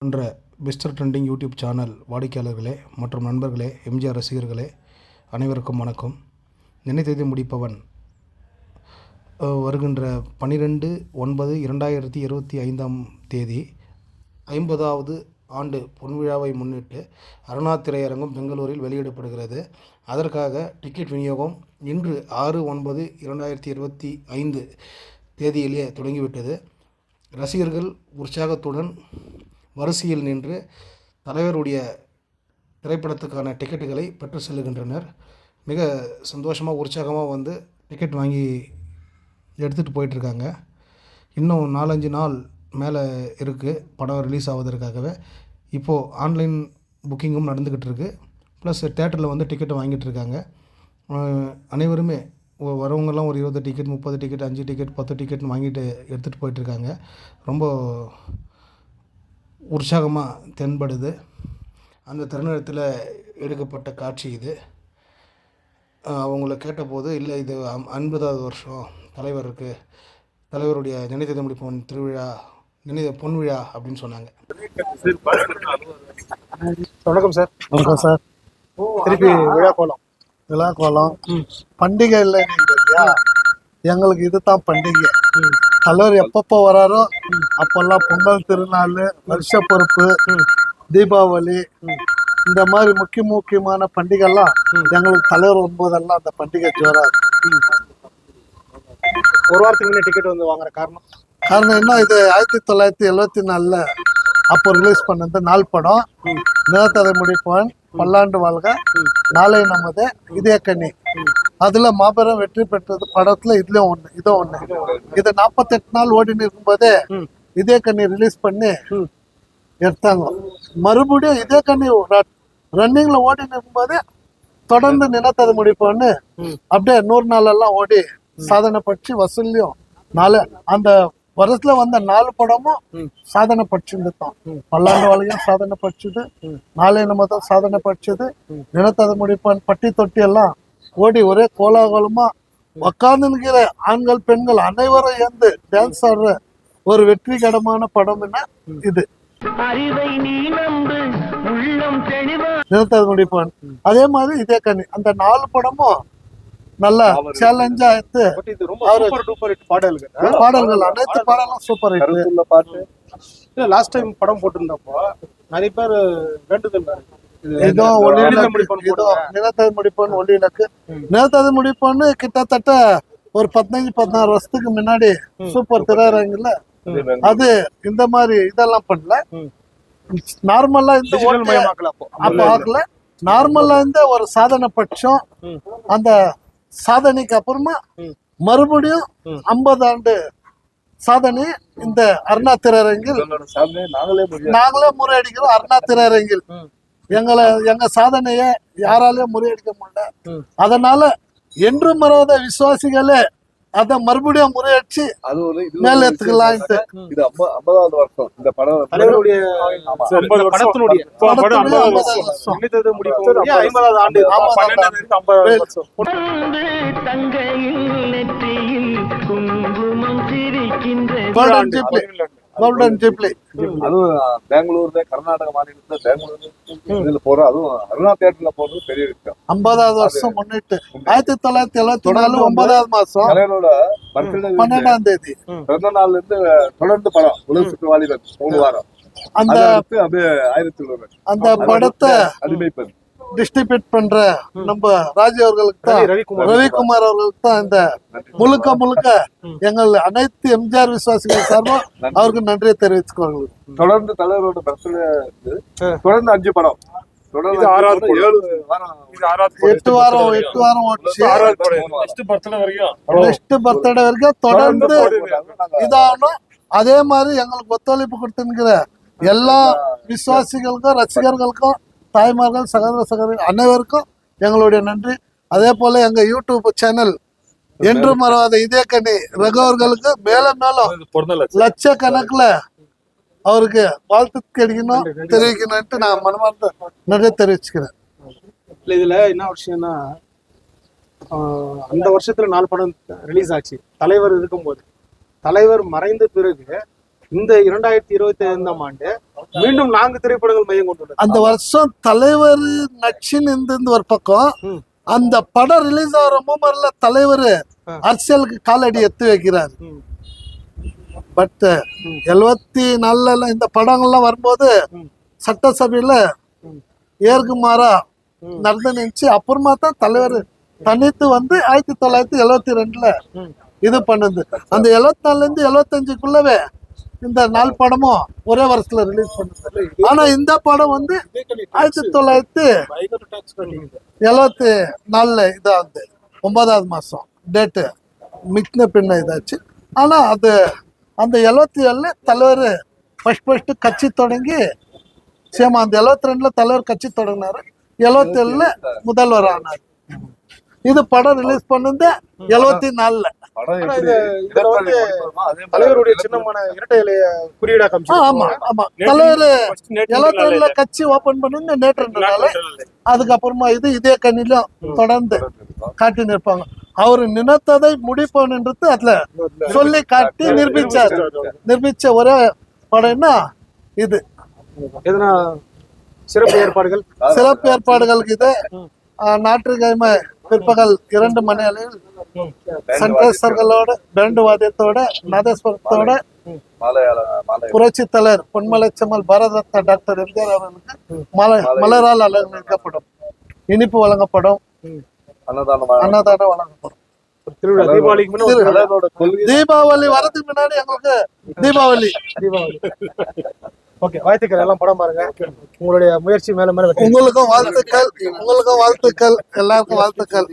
போன்ற mister trending YouTube channel வாடிக்கையாளர்களே மற்றும் நண்பர்களே, எம்ஜிஆர் ரசிகர்களே, அனைவருக்கும் வணக்கம். நினைத்ததை முடிப்பவன் வருகின்ற 12/9/2025 50வது ஆண்டு பொன்விழாவை முன்னிட்டு அருணா திரையரங்கம் பெங்களூரில் வெளியிடப்படுகிறது. அதற்காக டிக்கெட் விநியோகம் இன்று 6/9/2025 தேதியிலே தொடங்கிவிட்டது. ரசிகர்கள் உற்சாகத்துடன் வரிசையில் நின்று தலைவருடைய திரைப்படத்துக்கான டிக்கெட்டுகளை பெற்று செல்லுகின்றனர். மிக சந்தோஷமாக உற்சாகமாக வந்து டிக்கெட் வாங்கி எடுத்துகிட்டு போயிட்டுருக்காங்க. இன்னும் 4-5 நாள் மேலே இருக்குது படம் ரிலீஸ் ஆவதற்காகவே. இப்போது ஆன்லைன் புக்கிங்கும் நடந்துக்கிட்டு இருக்குது. ப்ளஸ் தேட்டரில் வந்து டிக்கெட்டை வாங்கிட்டு இருக்காங்க. அனைவருமே வரவங்கெல்லாம் ஒரு 20 டிக்கெட், 30 டிக்கெட், 5 டிக்கெட், 10 டிக்கெட்னு வாங்கிட்டு எடுத்துகிட்டு போயிட்டுருக்காங்க. ரொம்ப உற்சாகமாக தென்படுது. அந்த தருணத்தில் எடுக்கப்பட்ட காட்சி இது. அவங்கள கேட்டபோது, இல்லை இது 50வது வருஷம் தலைவருக்கு, தலைவருடைய நினைத்ததை முடிப்பவன் திருவிழா, பொன்விழா அப்படின்னு சொன்னாங்க. வணக்கம் சார். வணக்கம் சார். திருப்பி விழா கோலம் பண்டிகை இல்லையா, எங்களுக்கு இதுதான் பண்டிகை. தலைவர் எப்பப்போ வராரோ அப்பெல்லாம் பொங்கல் திருநாள், வருஷ பொறுப்பு, தீபாவளி, இந்த மாதிரி முக்கியமான பண்டிகைலாம் எங்களுக்கு தலைவர் வரும்போதெல்லாம் அந்த பண்டிகை ஜோரா இருக்கு. ஒரு வாரத்துக்கு முன்னே டிக்கெட் வந்து வாங்குற காரணம் என்ன, இது 1974 அப்போ ரிலீஸ் பண்ணது நாள் படம். நிலத்ததை முடிப்பவன், பல்லாண்டு வாழ்க, நாளை நமது, இதய கண்ணி. அதுல மாபெரும் வெற்றி பெற்றது படத்துல. இதுலயும் ஒண்ணு, இதோ ஒண்ணு. இது 48 நாள் ஓடின்னு இருக்கும்போதே இதய கண்ணி ரிலீஸ் பண்ணி எடுத்தாங்க. மறுபடியும் இதய கண்ணி ரன்னிங்ல ஓடின்னு இருக்கும்போதே தொடர்ந்து நிலத்ததை முடிப்பவன்னு அப்படியே 100 நாள் எல்லாம் ஓடி சாதனை படிச்சு வசூல்லையும் அந்த வருஷத்துல வந்த 4 படமும் சாதனை படிச்சுதான். பல்லாண்டு வாழ்க்கையும் சாதனை படிச்சது, நாளை நம்ம தான் சாதனை படிச்சது, நிலத்ததை முடிப்பான், பட்டி தொட்டி எல்லாம் ஓடி ஒரே கோலாகலமா உக்காந்து நிற்கிற ஆண்கள் பெண்கள் அனைவரும் ஏந்து டான்ஸ் ஆடுற ஒரு வெற்றிகரமான படம் இது நிலத்ததை முடிப்பான். அதே மாதிரி இதே கண்ணி, அந்த 4 படமும் நல்ல சேலஞ்சா எடுத்து பாடல்கள் அனைத்து பாடலும் சூப்பர் ஹிட். லாஸ்ட் டைம் படம் போட்டிருந்தப்போ நிறைய பேர் வேண்டுதல், ஏதோ நிலத்ததை முடிப்போன்னு ஒளியிலக்கு. நிலத்ததை முடிப்போன்னு கிட்டத்தட்ட ஒரு 15-16 வருஷத்துக்கு முன்னாடி சூப்பர் திரையரங்குல அது இந்த மாதிரி இதெல்லாம் பண்ணல. நார்மலா இந்த அப்ப ஆகல. நார்மலா இந்த ஒரு சாதனை பட்சம். அந்த சாதனைக்கு அப்புறமா மறுபடியும் 50 ஆண்டு சாதனை இந்த அருணா திரையரங்கில் நாங்களே முறையடிக்கிறோம். அருணா திரையரங்கில் எங்க சாதனைய யாராலையும் முறையடிக்க முடியல. அதனால என்று மறவாத விசுவாசிகளே அத மறுபடியும் முறையடிச்சு மேல எடுத்துக்கலாம். இது 50வது வருஷம் இந்த படம். தலைவருடைய படத்தினுடைய 50வது ஆண்டு. Golden jubilee. அதுவும் பெங்களூர்ல, கர்நாடக மாநிலத்துல பெங்களூர் போறோம். அதுவும் அருணா தியேட்டர்ல போறது பெரிய விஷயம். 50வது வருஷம் முன்னிட்டு 1974 9வது மாசம் தலைவரோட 12ஆம் தேதி பிறந்த நாள்ல இருந்து தொடர்ந்து படம் உலக சுற்று வாலிபர் 3 வாரம். அந்த அந்த படத்தை அடிமைப்பது டிஸ்ட்ரிபியூட் பண்ற நம்ம ராஜி அவர்களுக்கு தான், ரவிக்குமார் அவர்களுக்கு தான் இந்த முழுக்க எங்கள் அனைத்து எம்ஜிஆர் விசுவாசிகள் சார்பாக அவருக்கு நன்றியை தெரிவிச்சுக்கோங்க. தொடர்ந்து தலைவரோட தொடர்ந்து 5 படம், தொடர்ந்து 8 வாரம் ஓடிச்சு. நெக்ஸ்ட் பர்த்டே வரைக்கும் தொடர்ந்து இதாகணும். அதே மாதிரி எங்களுக்கு ஒத்துழைப்பு கொடுத்துங்கிற எல்லா விசுவாசிகளுக்கும், ரசிகர்களுக்கும், தாய்மார்கள், சகோதர அனைவருக்கும் எங்களுடைய நன்றி. அதே போல எங்க யூடியூப் சேனல் என்று மறவாத இதய கண்ணி ரகுவர்களுக்கு மேலும் லட்சக்கணக்கில் அவருக்கு வாழ்த்து கிடைக்கணும், தெரிவிக்கணும்ட்டு நான் மனமார்ந்த நன்றி தெரிவிச்சுக்கிறேன். இதுல என்ன விஷயம்னா, அந்த வருஷத்துல 4 படம் ரிலீஸ் ஆச்சு தலைவர் இருக்கும்போது. தலைவர் மறைந்த பிறகு இந்த 2025ஆம் ஆண்டு மீண்டும் 4 திரைப்படங்கள் மையம் கொண்டுள்ளது. அந்த வருஷம் தலைவர் நச்சின்னு இருந்து ஒரு பக்கம், ம். அந்த படம் ரிலீஸ் ஆகிற மூமெண்ட்ல தலைவர் அரசியலுக்கு காலடி எடுத்து வைக்கிறார். ம். பட் 74 இந்த படங்கள்லாம் வரும்போது சட்டசபையில ஏற்கு மாறா நடந்து நினைச்சு அப்புறமா தான் தலைவர் தனித்து வந்து 1972 இது பண்ணுது. அந்த 74 இருந்து 75க்குள்ளவே இந்த 4 படமும் ஒரே வருஷத்துல ரிலீஸ் பண்ணுது. ஆனா இந்த படம் வந்து 1974 இதாகுது, 9வது மாசம் டேட்டு மிக்ன பின்ன இதாச்சு. ஆனா அது அந்த 77 தலைவர் ஃபர்ஸ்ட் கட்சி தொடங்கி சேமா அந்த 72 தலைவர் கட்சி தொடங்கினாரு, 77 முதல்வர் ஆனார். இது படம் ரிலீஸ் பண்ணது 74. படம் ஆனா எப்படி இதுல வந்து எடுத்தாங்க, அதே மாதிரி தலைவருடைய சின்னமான இரட்டை இலைய குறியீடா காமிச்சு. ஆமா ஆமா, தலைவர் 72 கட்சி ஓபன் பண்ணி நேற்றுனால அதுக்கப்புறமா இதே கண்ணிலும் தொடர்ந்து காட்டி நிற்பாங்க. அவரு நினைத்ததை முடிப்போன்ன்றது அதுல சொல்லி காட்டி நிரூபிச்ச ஒரே படம்னா இது. எதனா சிறப்பு ஏற்பாடுகளுக்கு இது ஞாயிற்றுக்கிழமை பிற்பகல் 2 மணி அளவில் சன்ரைசர்களோட பேண்டு வாத்தியத்தோட நாதஸ்வரத்தோட மாலை புரட்சி தலைவர் பொன்மலைச்செம்மல் பாரத ரத்னா டாக்டர் எம்ஜிஆர் அவர்களுக்கு மலரால் அலங்கரிக்கப்படும், இனிப்பு வழங்கப்படும், அன்னதானம் வழங்கப்படும். திருவிழா தீபாவளிக்கு முன்ன ஒரு தலைவரோட கொள்கை தீபாவளி வரதுக்கு முன்னாடி எங்களுக்கு தீபாவளி. ஓகே, வாழ்த்துக்கள். எல்லாம் படம் பாருங்க. உங்களுடைய முயற்சி மேல மேல வெற்றி. உங்களுக்கும் வாழ்த்துக்கள், எல்லாருக்கும் வாழ்த்துக்கள்.